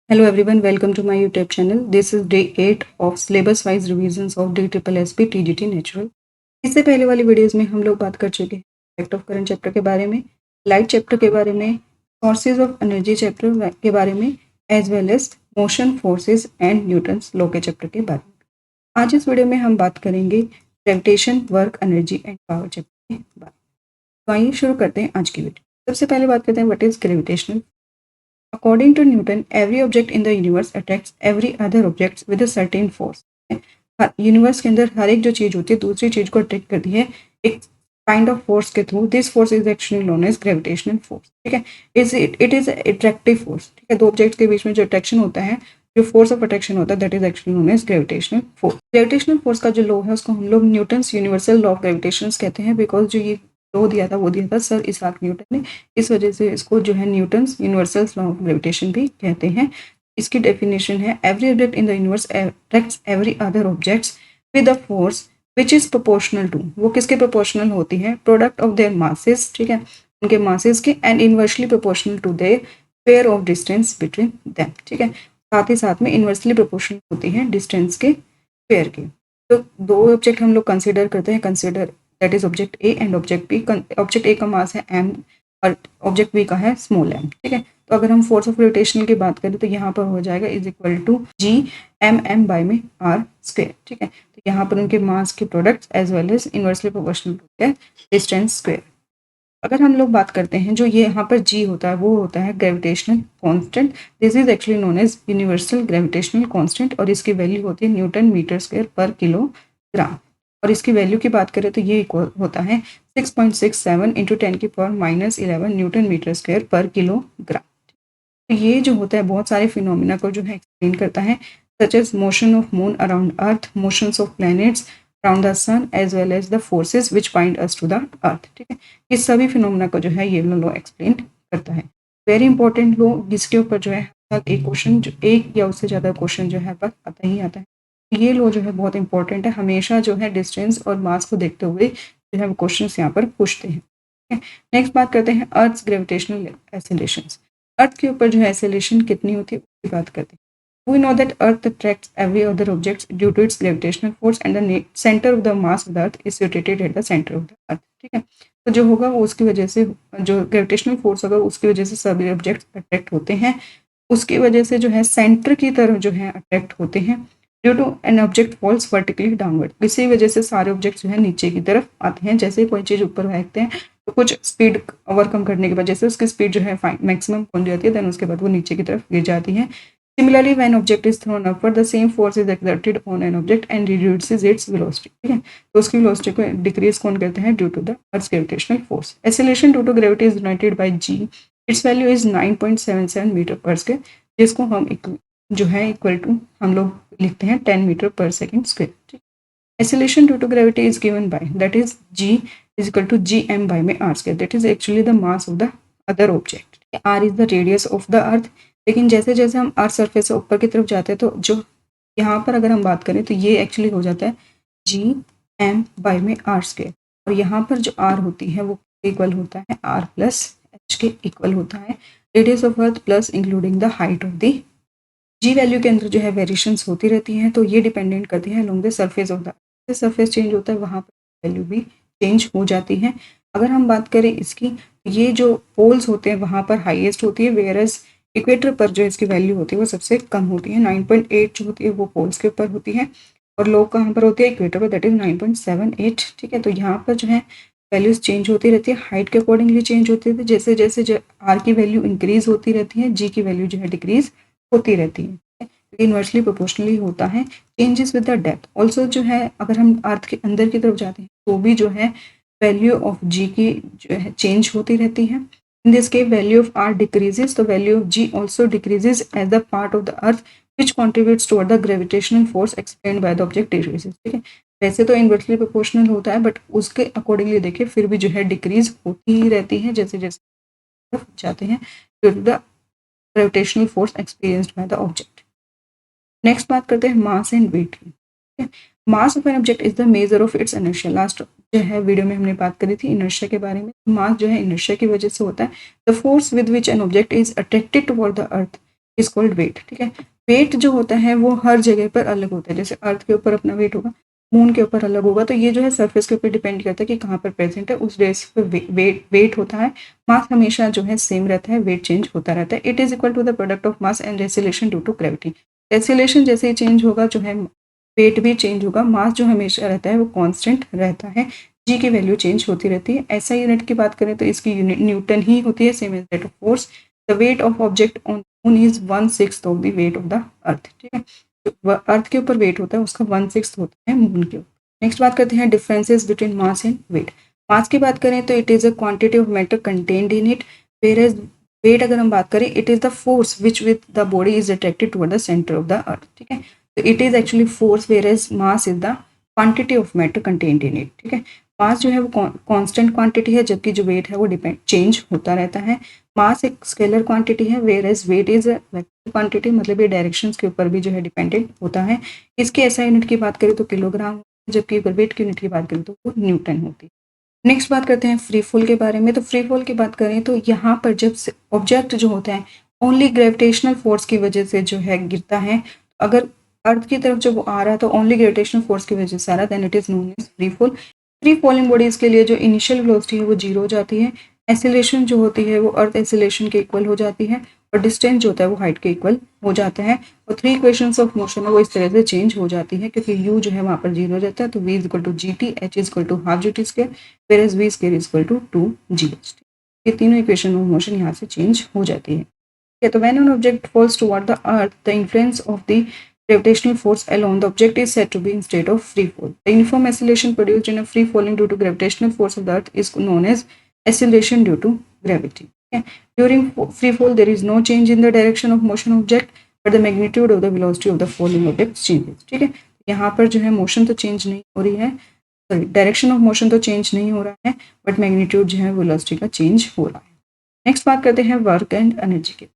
Hello everyone, welcome to my YouTube channel. This is day 8 of syllabus wise revisions of DSSP TGT Natural. इससे पहले वाली videos में हम लोग बात कर चुके हैं फैक्ट ऑफ करंट चैप्टर के बारे में, लाइट चैप्टर के बारे में, सोर्सेज ऑफ एनर्जी चैप्टर के बारे में, as well as motion forces and Newton's law के चैप्टर के बारे में। आज इस वीडियो में हम बात करेंगे gravitation, work, energy and power chapter के बारे में। तो आइए शुरू करते हैं आज की वीडियो। सबसे पहले बात करते हैं what is gravitational. According to Newton, every object in the universe attracts every other object with a certain force. Universe के अंदर हर एक जो चीज होती है दूसरी चीज को अट्रैक्ट करती है एक काइंड ऑफ फोर्स के थ्रू। This force is actually known as gravitational force. ठीक है, इट इज अट्रैक्टिव फोर्स। ठीक है, दो ऑब्जेक्ट्स के बीच में जो अट्रैक्शन होता है, जो फोर्स ऑफ अट्रैक्शन होता है, that is actually known as gravitational force. Gravitational force का जो लॉ है उसको हम लोग Newton's universal law of gravitation कहते हैं, बिकॉज जो ये लॉ दिया था वो दिया था सर इसाक न्यूटन ने। इस वजह से इसको जो है Newton's universal law of gravitation भी कहते हैं। इसकी डेफिनेशन है every object in the universe attracts every other objects with a force which is proportional to. वो किसके प्रोपोर्शनल होती है? Product of their masses. ठीक है, उनके मासेस के, and inversely proportional to their pair of distance between them. ठीक है, साथ ही साथ में इनवर्सली प्रोपोर्शनल होती है डिस्टेंस के पेयर के। तो दो ऑब्जेक्ट हम लोग कंसिडर करते हैं, consider that is object A and object B. Object A का मास है m और ऑब्जेक्ट बी का है स्मॉल m। ठीक है, तो अगर हम फोर्स ऑफ ग्रेविटेशन की बात करें तो यहाँ पर हो जाएगा is equal to G M M by में आर स्क्वायर। ठीक है, तो यहाँ पर उनके मास के products as well as inversely proportional होते हैं डिस्टेंस स्क्वायर। अगर हम लोग बात करते हैं जो ये यहाँ पर जी होता है वो होता है gravitational constant. This is actually known as universal gravitational constant और इसकी वैल्यू होती है newton metre square per kilogram. और इसकी वैल्यू की बात करें तो ये इक्वल होता है 6.67 into 10⁻⁻11 Newton metre square per kilogram. तो ये जो होता है बहुत सारे फिनोमिना को जो है एक्सप्लेन करता है, such as motion of moon around earth, motions of planets around the sun, as well as the forces which bind us to the earth. ठीक है, ये सभी फिनोमिना को जो है ये लॉ एक्सप्लेन करता है। वेरी इंपॉर्टेंट लॉ, जिसके ऊपर जो है एक क्वेश्चन, जो एक या उससे ज़्यादा क्वेश्चन जो है आता ही आता है। ये लॉ जो है बहुत इंपॉर्टेंट है, हमेशा जो है डिस्टेंस और मास को देखते हुए जो है वो क्वेश्चन यहाँ पर पूछते हैं। नेक्स्ट बात करते हैं अर्थ ग्रेविटेशनल एसिलेशंस। अर्थ के ऊपर जो है एसिलेशन कितनी होती है उसकी बात करते हैं। We know that Earth attracts every other object due to its gravitational force and the center of the mass of the Earth is situated at the center of the Earth। ठीक है, तो जो होगा वो उसकी वजह से, जो ग्रेविटेशनल फोर्स होगा उसकी वजह से सभी ऑब्जेक्ट अट्रैक्ट होते हैं, उसकी वजह से जो है सेंटर की तरफ जो है अट्रैक्ट होते हैं। Due to an object falls vertically downward, इसी वजह से सारे ऑब्जेक्ट जो है नीचे की तरफ आते हैं। जैसे कोई चीज़ ऊपर फेंकते हैं तो कुछ स्पीड ओवरकम करने के बाद जैसे उसकी स्पीड जो है मैक्सिमम पहुंच जाती है, देन उसके बाद वो नीचे की तरफ गिर जाती है। Similarly, when object is thrown upward, the same force is exerted on an object and reduces its velocity। ठीक है, तो उसकी वेलोसिटी को डिक्रीज कौन करते हैं? Due to the earth's gravitational force. Acceleration due to gravity is united by G. Its value is 9.77 metre per square, जिसको हम जो है इक्वल टू हम लोग लिखते हैं 10 metre per second square. Acceleration due to gravity is given by that is g is equal to G M by में are square, that is actually the mass of the other object. R is the radius of the earth. लेकिन जैसे जैसे हम earth surface से ऊपर की तरफ जाते हैं तो जो यहाँ पर अगर हम बात करें तो ये एक्चुअली हो जाता है जी एम बाई में आर स्क्वायर, और यहाँ पर जो आर होती है वो इक्वल होता है आर प्लस एच के इक्वल होता है radius of earth plus including the height of the. G value के अंदर जो है वेरिएशंस होती रहती हैं, तो ये डिपेंडेंट करती है along the surface of the. Surface change होता है वहाँ पर वैल्यू भी चेंज हो जाती है। अगर हम बात करें इसकी, ये जो पोल्स होते हैं वहाँ पर हाईएस्ट होती है, वेयरएज इक्वेटर पर जो इसकी वैल्यू होती है वो सबसे कम होती है। 9.8 जो होती है वो पोल्स के ऊपर होती है, और लो कहाँ पर होती है? इक्वेटर पर, दैट इज 9.78। ठीक है, तो यहाँ पर जो है वैल्यूज चेंज होती रहती है, हाइट के अकॉर्डिंगली चेंज होती है। जैसे जैसे आर की वैल्यू इंक्रीज होती रहती है, जी की वैल्यू जो है डिक्रीज होती रहती है। इनवर्सली प्रोपोर्शनली होता है। Changes with the depth also जो है, अगर हम अर्थ के अंदर की तरफ जाते हैं तो भी जो है वैल्यू ऑफ जी की जो है चेंज होती रहती है। In this case, value of R decreases, the value of G also decreases as the part of the earth which contributes toward the gravitational force explained by the object decreases। ठीक है, वैसे तो inversely proportional होता है, but उसके accordingly देखिए फिर भी जो है डिक्रीज होती ही रहती है जैसे जैसे जाते हैं due to the gravitational force experienced by the object. Next बात करते हैं मास एंड वेट की। Mass of an object is the measure of its inertia. Last जो है वीडियो में हमने बात करी थी इनर्शिया के बारे में। मास जो है इनर्शिया की वजह से होता है। The force with which an object is attracted toward the earth is called weight. ठीक है, वेट जो होता है वो हर जगह पर अलग होता है, जैसे अर्थ के ऊपर अपना वेट होगा, मून के ऊपर अलग होगा, तो ये जो है सरफेस के ऊपर डिपेंड करता है कि कहाँ पर प्रेजेंट है, उस बेस पर वेट होता है। मास हमेशा जो है सेम रहता है, वेट चेंज होता रहता है। It is equal to the product of mass and acceleration due to gravity. Acceleration जैसे ही चेंज होगा जो है वेट भी चेंज होगा, मास जो हमेशा रहता है वो कांस्टेंट रहता है, जी की वैल्यू चेंज होती रहती है। ऐसा यूनिट की बात करें तो इसकी यूनिट न्यूटन ही होती है, same as that of force. The weight of object on moon is 1/6 of the weight of the earth. ठीक है, जो अर्थ के ऊपर वेट होता है उसका 1/6 होता है मून के ऊपर। नेक्स्ट बात करते हैं differences between mass and weight. Mass की बात करें तो it is a quantity of matter contained in it, where as weight अगर हम बात करें it is the force which with the body is attracted toward the centre of the earth. ठीक है, तो it is actually force, whereas mass is the quantity of matter contained in it. ठीक है, मास जो है वो constant quantity है, जबकि जो वेट है वो डिपेंड चेंज होता रहता है। मास एक स्केलर क्वांटिटी है, where as weight is a vector quantity, मतलब ये डायरेक्शंस के ऊपर भी जो है डिपेंडेंट होता है। इसकी ऐसा यूनिट की बात करें तो किलोग्राम, जबकि अगर वेट की यूनिट की बात करें तो वो न्यूटन होती है। नेक्स्ट बात करते हैं फ्री फॉल के बारे में। तो फ्री फॉल की बात करें तो यहाँ पर जब ऑब्जेक्ट जो होता है ओनली ग्रेविटेशनल फोर्स की वजह से जो है गिरता है, अगर अर्थ की तरफ जब वो आ रहा है तो ओनली ग्रेविटेशनल फोर्स की वजह से आ रहा है, then it is known as free fall. Free falling bodies के लिए जो इनिशियल वेलोसिटी है वो जीरो हो जाती है, एसिलेशन जो होती है वो अर्थ एसिलेशन के इक्वल हो जाती है, और डिस्टेंस जो होता है वो हाइट के इक्वल हो जाता है, और थ्री इक्वेशंस ऑफ मोशन है वो इस तरह से चेंज हो जाती है, क्योंकि यू जो है वहाँ पर जीरो हो जाता है, तो V is equal to G T, H is equal to half G T square, where as V square is equal to 2 g h। ये तीनों इक्वेशन ऑफ मोशन यहाँ से चेंज हो जाती है। तो when an object falls toward the earth, the influence of the gravitational force along the object is said to be in state of free fall. The uniform acceleration produced in a free falling due to gravitational force of the earth is known as acceleration due to gravity. Okay? During free fall, there is no change in the direction of motion object, but the magnitude of the velocity of the falling object changes. ठीक है, यहाँ पर जो है motion तो change नहीं हो रही है, सॉरी डायरेक्शन ऑफ मोशन तो चेंज नहीं हो रहा है, बट मैग्नीट्यूड जो है वेलोसिटी का चेंज हो रहा है। नेक्स्ट बात करते हैं वर्क एंड एनर्जी की।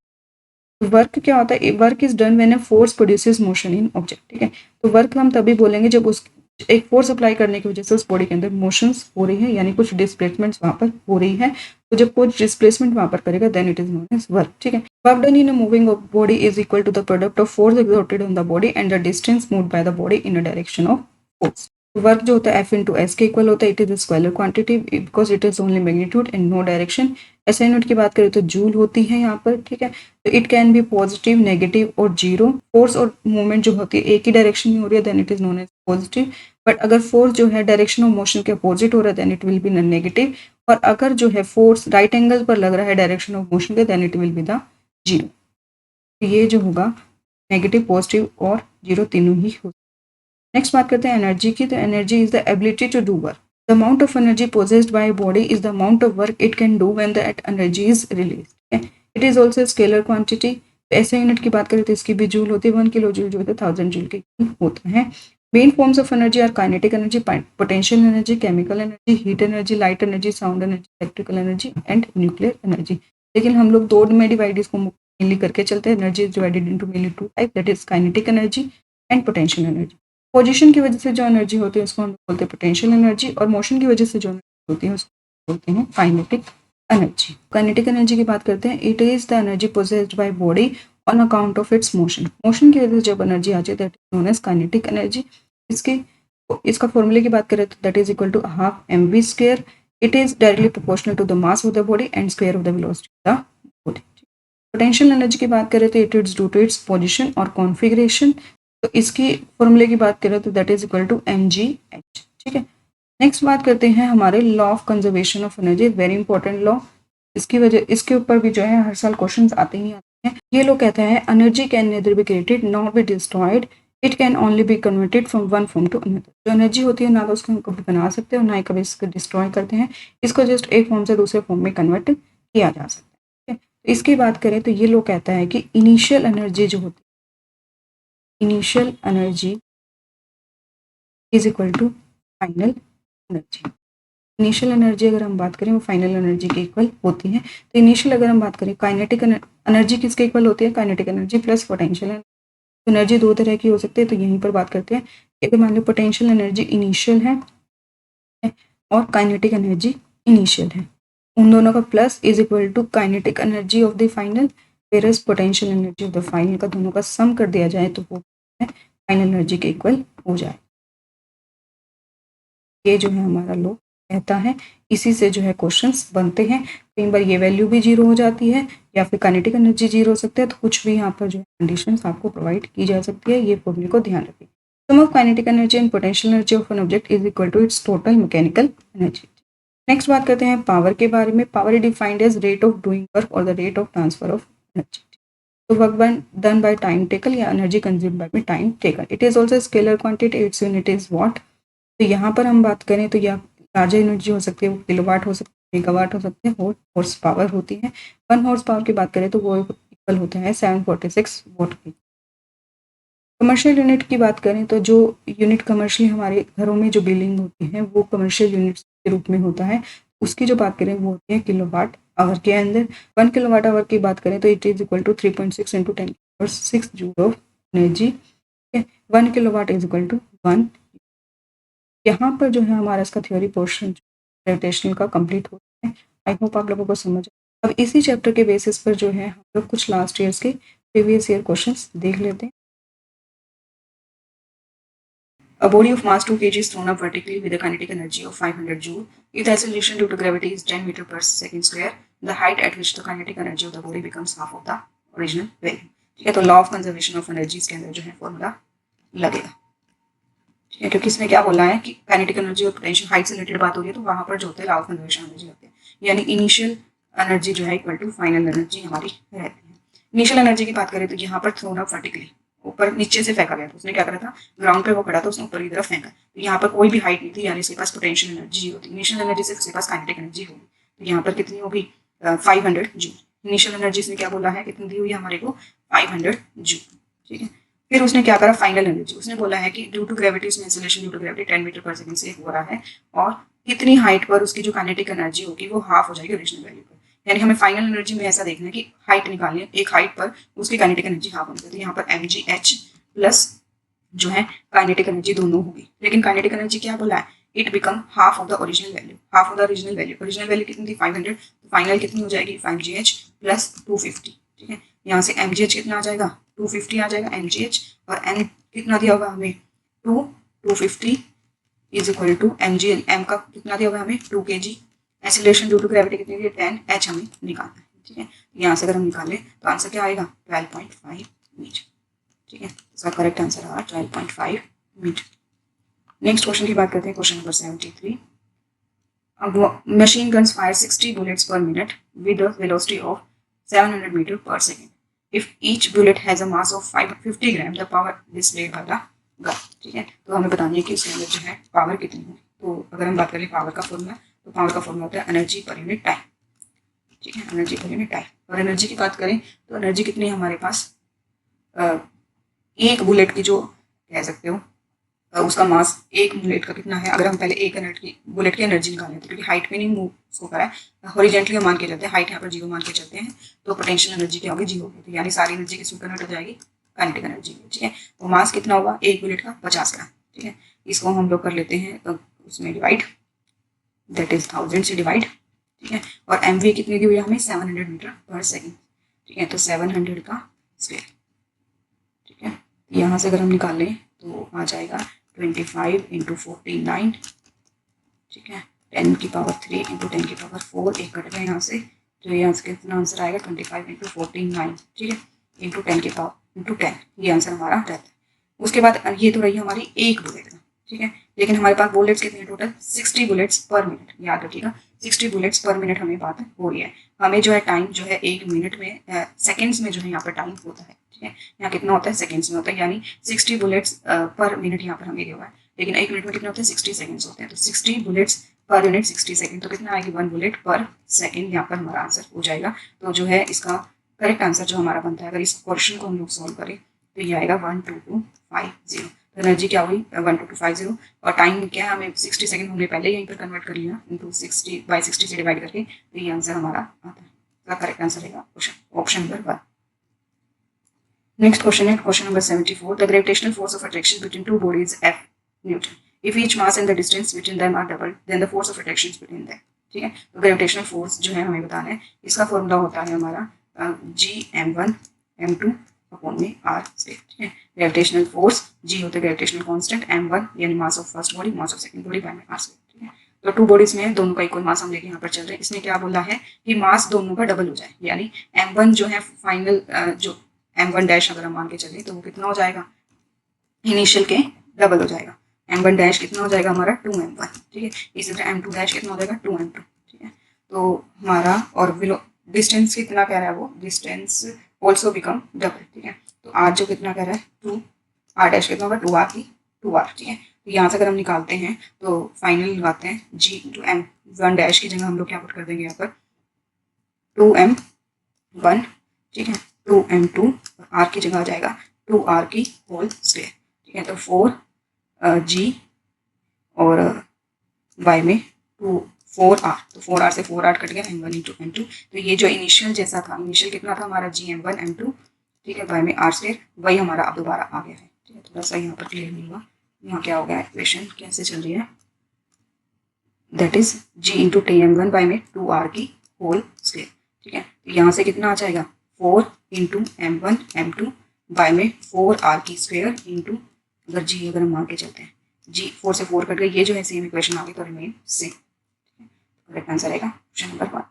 वर्क क्या होता है, work is done when a force produces motion in object. ठीक है, तो वर्क हम तभी बोलेंगे जब उस एक फोर्स अप्लाई करने की वजह से उस बॉडी के अंदर मोशंस हो रही है, यानी कुछ डिस्प्लेसमेंट्स वहां पर हो रही है, तो जब कुछ डिस्प्लेसमेंट वहां पर करेगा then it is known as work. ठीक है, work done in a moving body is equal to the product of force exerted on the body and the distance moved by the body in a direction of force. Work जो होता है F into S के equal होता है, it is a scalar quantity because it is only magnitude and no direction. ऐसा unit की बात करें तो जूल होती है यहाँ पर। ठीक है, तो it can be positive, negative और जीरो। फोर्स और मूवमेंट जो होती है एक ही डायरेक्शन में हो रही है then it is known as positive, but अगर फोर्स जो है डायरेक्शन ऑफ मोशन के अपोजिट हो रहा है then it will be negative, और अगर जो है फोर्स राइट एंगल पर लग रहा है डायरेक्शन ऑफ मोशन के then it will be the zero. ये जो होगा नेगेटिव, पॉजिटिव और जीरो तीनों ही हो। नेक्स्ट बात करते हैं एनर्जी की। तो energy is the ability to do work. The amount of energy possessed by a body is the amount of work it can do when that energy is released. Okay? It is also a scalar quantity. तो ऐसे unit की बात करें तो इसकी भी joule होती है, 1 किलो जूल जो होता है 1000 जूल के होता है। Main forms of energy are kinetic energy, potential energy, chemical energy, heat energy, light energy, sound energy, electrical energy and nuclear energy. लेकिन हम लोग दो में डिवाइड इसको मेनली करके चलते हैं। Energy is divided into mainly two type, that is kinetic energy and potential energy. Position की वजह से जो एनर्जी होती है उसको हम बोलते हैं पोटेंशियल एनर्जी, और मोशन की वजह से जो एनर्जी होती है उसको बोलते हैं काइनेटिक एनर्जी। काइनेटिक एनर्जी की बात करते हैं, it is the energy possessed by body on account of its motion. Motion की वजह से जब एनर्जी आ जाए that is known as kinetic energy. इसका फॉर्मूले की बात करें तो that is equal to half mv square. It is directly proportional to the mass of the body and square of the velocity of the body. Potential energy की बात करें तो it is due to its position और configuration. तो इसकी फॉर्मूले की बात करें तो that is equal to mgh। ठीक है, नेक्स्ट बात करते हैं हमारे law of conservation of energy, very important law. इसके ऊपर भी जो है हर साल क्वेश्चंस आते ही आते हैं। ये लोग कहता है energy can neither be created not be destroyed, it can only be converted from one form to another. जो एनर्जी होती है ना तो उसको हम कभी बना सकते हैं और ना ही कभी इसको डिस्ट्रॉय करते हैं, इसको जस्ट एक फॉर्म से दूसरे फॉर्म में कन्वर्ट किया जा सकता है। इसकी बात करें तो ये लोग कहता है कि इनिशियल एनर्जी जो होती है, initial energy is equal to final energy. Initial energy अगर हम बात करें वो फाइनल एनर्जी के इक्वल होती है। तो इनिशियल अगर हम बात करें काइनेटिक एनर्जी किसके इक्वल होती है, kinetic energy plus potential energy. Energy दो तरह की हो सकती है, तो यहीं पर बात करते हैं कि अगर मान लो पोटेंशियल एनर्जी इनिशियल है और काइनेटिक एनर्जी इनिशियल है, उन दोनों का plus is equal to kinetic energy of the final versus potential energy of the final का दोनों का सम कर दिया जाए तो वो फाइनल एनर्जी के इक्वल हो जाए। ये जो है हमारा लॉ कहता है, इसी से जो है क्वेश्चंस बनते हैं। कई बार ये वैल्यू भी जीरो हो जाती है या फिर काइनेटिक एनर्जी जीरो हो सकता है, तो कुछ भी यहाँ पर जो है कंडीशंस आपको प्रोवाइड की जा सकती है। ये फॉर्मूले को ध्यान रखिए। Sum of kinetic energy and potential energy of an object is equal to its total mechanical energy. Next बात करते हैं पावर के बारे में। Power is defined as rate of doing work और the rate of transfer of energy. तो work done by time taken या energy consume by time taken. It is also scalar quantity, its unit is watt. तो यहाँ पर हम बात करें तो यह लार्जर एनर्जी हो सकती है, वो किलोवाट हो सकती है, मेगावाट हो सकते हैं, हॉर्स पावर होती है। 1 हॉर्स पावर की बात करें तो वो इक्वल होता है 746 वॉट की। कमर्शियल यूनिट की बात करें तो जो यूनिट कमर्शियल हमारे घरों में जो बिलिंग होती है वो कमर्शियल यूनिट के रूप में होता है। उसकी जो बात करें वो होती है किलोवाट आवर के अंदर। 1 किलोवाट आवर की बात करें तो it is equal to 3.6 into 10⁶ joule of energy. 1 kilowatt is equal to 1। यहाँ पर जो है हमारा इसका थ्योरी पोर्शन ग्रेविटेशनल का कंप्लीट होता है। आई होप आप लोगों को समझ। अब इसी चैप्टर के बेसिस पर जो है हम लोग कुछ लास्ट ईयर्स के प्रीवियस ईयर क्वेश्चंस देख लेते हैं। A body of mass 2 kg is thrown up vertically with a kinetic energy of 500 joule. If the acceleration due to gravity is 10 meter per second square, the height at which the kinetic energy of the body becomes half of the original value. ठीक है, तो law of conservation of energy के अंदर जो है formula लगेगा। ठीक है, क्योंकि इसमें क्या बोला है कि काइनेटिक एनर्जी और पोटेंशियल हाइट से रिलेटेड बात हो रही है, तो वहां पर जो होता है लॉ ऑफ कंजर्वेशन एनर्जी होते हैं, यानी इनिशियल एनर्जी जो है इक्वल टू फाइनल एनर्जी हमारी रहती है। इनिशियल एनर्जी की बात करें तो यहाँ पर थ्रोन अप वर्टिकली, ऊपर नीचे से फेंका गया था। उसने क्या करा था, ग्राउंड पे वो खड़ा था, उसने ऊपर की तरफ फेंका। तो यहाँ पर कोई भी हाइट नहीं थी, यानी इसके पास पोटेंशियल एनर्जी जीरो थी। इनिशियल एनर्जी से इसके पास काइनेटिक एनर्जी होगी, तो यहाँ पर कितनी होगी 500 जूल। इनिशियल एनर्जी इसने क्या बोला है, कितनी दी हुई है हमारे को 500 जूल। ठीक है, फिर उसने क्या करा, फाइनल एनर्जी उसने बोला है कि ड्यू टू ग्रेविटी इसमें acceleration due to gravity 10 metre पर सेकंड से हो रहा है, और कितनी हाइट पर उसकी जो काइनेटिक एनर्जी होगी वो हाफ हो जाएगी ओरिजिनल वैल्यू पर। यानी हमें फाइनल एनर्जी में ऐसा देखना है कि हाइट निकालनी है, एक हाइट पर उसकी काइनेटिक एनर्जी हाफ होनी चाहिए। तो यहाँ पर mgh प्लस जो है काइनेटिक एनर्जी दोनों होगी। लेकिन काइनेटिक एनर्जी क्या बोला है, it become half of the original value. Half of the original value, original value कितनी थी 500, तो फाइनल कितनी हो जाएगी 5gh प्लस 250। ठीक है, यहाँ से mgh कितना आ जाएगा 250 आ जाएगा mgh, और n कितना दिया होगा हमें 250 is equal to mg, m का कितना दिया होगा हमें 2 kg। Acceleration due to gravity कितनी दी 10 h हमें निकालना है। ठीक है, यहाँ से अगर हम निकालें तो आंसर क्या आएगा 12.5 मीटर। ठीक है, इसका करेक्ट आंसर आएगा 12.5 मीटर। नेक्स्ट क्वेश्चन की बात करते हैं, question number 73। Machine guns fire 60 bullets per minute with a velocity of 700 metre per second. If each bullet has a mass of 50 gram, the power displayed by the gun. ठीक है, तो हमें बतानी है कि उसके अंदर जो है पावर कितनी है। तो अगर हम बात करें पावर का फॉर्मूला, तो पावर का फॉर्मूला होता है एनर्जी पर यूनिट टाइम। ठीक है, एनर्जी पर यूनिट टाइम। और एनर्जी की बात करें तो एनर्जी कितनी है हमारे पास, एक बुलेट की जो कह सकते हो उसका मास एक बुलेट का कितना है। अगर हम पहले एक बुलेट की एनर्जी निकालें, तो क्योंकि हाइट में नहीं मूव उसको करा है, हॉरिजॉन्टली हम मान के चलते हैं, हाइट यहाँ पर जीरो मान के चलते हैं, तो पोटेंशियल एनर्जी क्या होगी जीरो होगी। तो यानी सारी एनर्जी किसमें कन्वर्ट हो जाएगी, काइनेटिक एनर्जी में। ठीक है, तो मास कितना होगा एक बुलेट का 50 ग्राम। ठीक है, इसको हम लोग कर लेते हैं उसमें डिवाइड, दैट इज 1000 से डिवाइड। ठीक है, और mv कितनी दी हुई है हमें 700 मीटर पर सेकेंड। ठीक है, तो 700 का स्क्वायर। ठीक है, यहाँ से अगर हम निकाल लें तो आ जाएगा 25 इंटू 49। ठीक है, 10 की पावर 3 इंटू 10 की पावर 4, एक कट गया यहाँ से, तो यहाँ से कितना आंसर आएगा 25 इंटू 49। ठीक है, इंटू 10 की पावर इंटू 10, ये आंसर हमारा रहता है। उसके बाद ये तो रही हमारी एक बुलेट का। ठीक है, लेकिन हमारे पास बुलेट्स कितनी है टोटल 60 बुलेट्स पर मिनट। याद रखिएगा 60 बुलेट्स पर मिनट हमें बात हो रही है। हमें जो है टाइम जो है एक मिनट में सेकेंड्स में जो है यहाँ पर टाइम होता है। ठीक है, यहाँ कितना होता है सेकेंड्स में होता है, यानी 60 बुलेट्स पर मिनट यहाँ पर हमें दिया हुआ है। लेकिन एक मिनट में कितना होता है 60 सेकेंड्स होते हैं, तो 60 बुलेट्स पर यूनिट 60 सेकेंड, तो कितना आएगी 1 बुलेट पर सेकेंड। यहाँ पर हमारा आंसर हो जाएगा। तो जो है इसका करेक्ट आंसर जो हमारा बनता है, अगर इस क्वेश्चन को हम लोग सॉल्व करें तो ये आएगा 12250। तो एनर्जी क्या हुई 12250, और टाइम क्या है हमें 60 सेकंड हमने पहले यहीं पर कन्वर्ट कर लिया इंटू 60 से डिवाइड करके, तो ये आंसर हमारा आता है। तो करेक्ट आंसर रहेगा ऑप्शन नंबर 1। नेक्स्ट क्वेश्चन है question number 74। The gravitational force of attraction between two bodies F Newton. If each mass and the distance between them are double, then the force of attraction between them. ठीक है, तो gravitational force जो है हमें बताना है, इसका formula होता है हमारा Gm1 m2 अपॉन में r स्क्वायर, ठीक है। ग्रेविटेशनल फोर्स G होता है ग्रेविटेशनल कांस्टेंट, m1 यानी mass of first body, mass of second body by में r स्क्वायर, ठीक है। तो टू बॉडीज में दोनों का इक्वल मास हम लेके यहाँ पर चल रहे हैं। इसने क्या बोला है कि मास दोनों का डबल हो जाए, यानी m1 जो है फाइनल जो m1 डैश अगर हम मान के चले तो वो कितना हो जाएगा, इनिशियल के डबल हो जाएगा। m1 डैश कितना हो जाएगा हमारा 2m1, ठीक है। इसी तरह m2 डैश कितना हो जाएगा 2m2, ठीक है। तो हमारा और डिस्टेंस कितना कह रहा है वो, डिस्टेंस ऑल्सो बिकम डबल, ठीक है। तो r जो कितना कह रहा है 2, r डैश कितना होगा 2r की 2r, ठीक है। तो यहाँ से अगर हम निकालते हैं तो फाइनल लगाते हैं g इंटू m1 डैश की जगह हम लोग क्या पुट कर देंगे यहाँ पर 2m1, ठीक है, 2m2 और r की जगह आ जाएगा 2r की होल स्क्वायर, ठीक है। तो 4g और y में 4r, तो 4r से 4r कट गया, m1 इंटू m2। तो ये जो इनिशियल जैसा था, इनिशियल कितना था हमारा gm1 m2, ठीक है, y में r स्क्वायर, वही हमारा अब दोबारा आ गया है, ठीक है। थोड़ा सा यहाँ पर क्लियर नहीं हुआ, यहाँ क्या हो गया, इक्वेशन कैसे चल रही है, that is g into tm1 y में 2r की होल स्क्वायर, ठीक है। तो यहाँ से कितना आ जाएगा 4 इंटू m1 m2 y में 4r की स्क्वायर इंटू अगर g अगर हम मान के चलते हैं g 4 से 4 कट गए, ये जो है सेम इक्वेशन आ गई, तो रिमेन सेम। करेक्ट आंसर आएगा क्वेश्चन नंबर 1।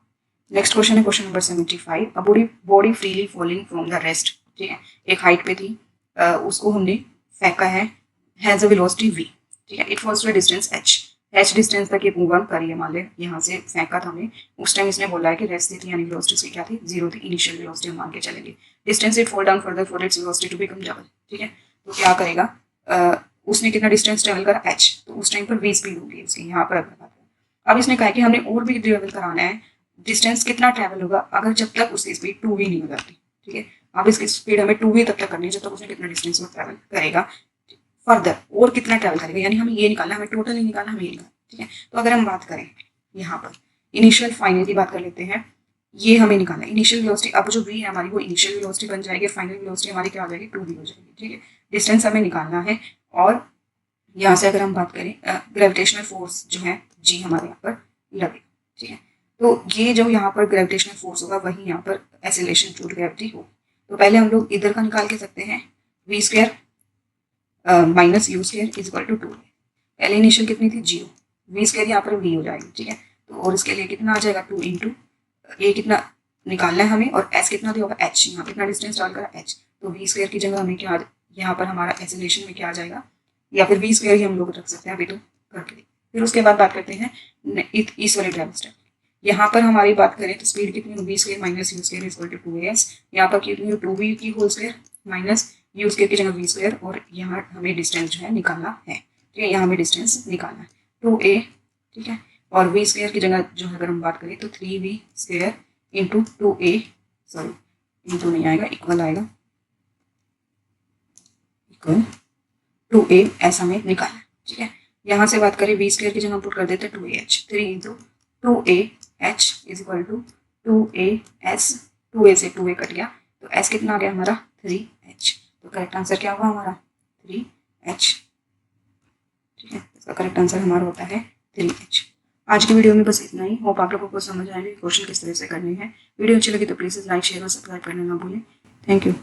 नेक्स्ट क्वेश्चन है question number 75। A body freely falling from the rest, ठीक है, एक हाइट पे थी, उसको हमने फेंका है, हैज अ वेलोसिटी v, ठीक है, it falls to a distance h distance तक ये मूव ऑन करिए, मान ले यहाँ से फेंका था हमने, उस टाइम इसने बोला है कि रेस्ट थी, यानी वेलोसिटी इसकी क्या थी 0 थी, इनिशियल वेलोसिटी हम मान के चलेंगे। Distance it fall down further for its velocity to become double, ठीक है। तो क्या करेगा, उसने कितना डिस्टेंस ट्रेवल करा h, तो उस टाइम पर v स्पीड होगी उसकी, यहाँ पर अगर अब इसने कहा कि हमने और भी ट्रेवल कराना है, डिस्टेंस कितना ट्रेवल होगा अगर जब तक उसकी स्पीड 2v नहीं हो जाती, ठीक है। अब इसकी स्पीड हमें 2v तब तक करनी है जब तक उसने कितना डिस्टेंस में ट्रेवल करेगा, फर्दर और कितना ट्रेवल करेगा, यानी हमें ये निकालना, हमें टोटल नहीं निकालना, हमें ये निकालना, ठीक है। तो अगर हम बात करें यहाँ पर इनिशियल फाइनल की बात कर लेते हैं, ये हमें निकालना है इनिशियल वेलोसिटी। अब जो v है हमारी वो इनिशियल वेलोसिटी बन जाएगी, फाइनल वेलोसिटी हमारी क्या हो जाएगी 2v हो जाएगी, ठीक है। डिस्टेंस हमें निकालना है, और यहाँ से अगर हम बात करें ग्रेविटेशनल फोर्स जो है g हमारे यहाँ पर लगेगा, ठीक है। तो ये जो यहाँ पर ग्रेविटेशनल फोर्स होगा वही यहाँ पर एक्सेलरेशन ड्यू टू ग्रेविटी होगी। तो पहले हम लोग इधर का निकाल के सकते हैं, v square minus u square is equal to 2। पहले इनिशियल कितनी थी 0, v स्क्वायर यहाँ पर v हो जाएगी, ठीक है। तो और इसके लिए कितना आ जाएगा 2 इंटू ये कितना निकालना है हमें, और s कितना दिया होगा h, यहाँ कितना डिस्टेंस डाल कर h, तो v स्क्वायर की जगह हमें क्या यहाँ पर हमारा एक्सेलरेशन में क्या आ जाएगा, या फिर v स्क्वायर ही हम लोग रख सकते हैं अभी तो करके। फिर उसके बाद बात करते हैं इस वाले ट्रेवल स्टेप। यहाँ पर हमारी बात करें तो स्पीड कितनी होगी v square minus u square is equal to 2as, यहाँ पर कितनी हो 2v की whole square minus u square की जगह v स्क्वायर, और यहाँ हमें डिस्टेंस जो है निकालना है, ठीक है। यहाँ हमें डिस्टेंस निकालना है 2a, ठीक है, और v स्क्वायर की जगह जो है अगर हम बात करें तो 3v square into 2a, sorry into नहीं आएगा, इक्वल आएगा, इक्वल 2a ऐसा हमें निकालना है, ठीक है। यहाँ से बात करें v स्क्वायर की जगह पुट कर देते हैं 2ah, 3 into 2ah is equal to 2as, 2a से 2a कट गया, तो s कितना आ गया हमारा 3h। तो करेक्ट आंसर क्या होगा हमारा 3h, ठीक है। इसका करेक्ट आंसर हमारा होता है 3h। आज की वीडियो में बस इतना ही। होप आप लोगों को समझ आएंगे क्वेश्चन किस तरह से करने हैं। वीडियो अच्छी लगी तो प्लीज लाइक शेयर और सब्सक्राइब करना ना भूलें। Thank you.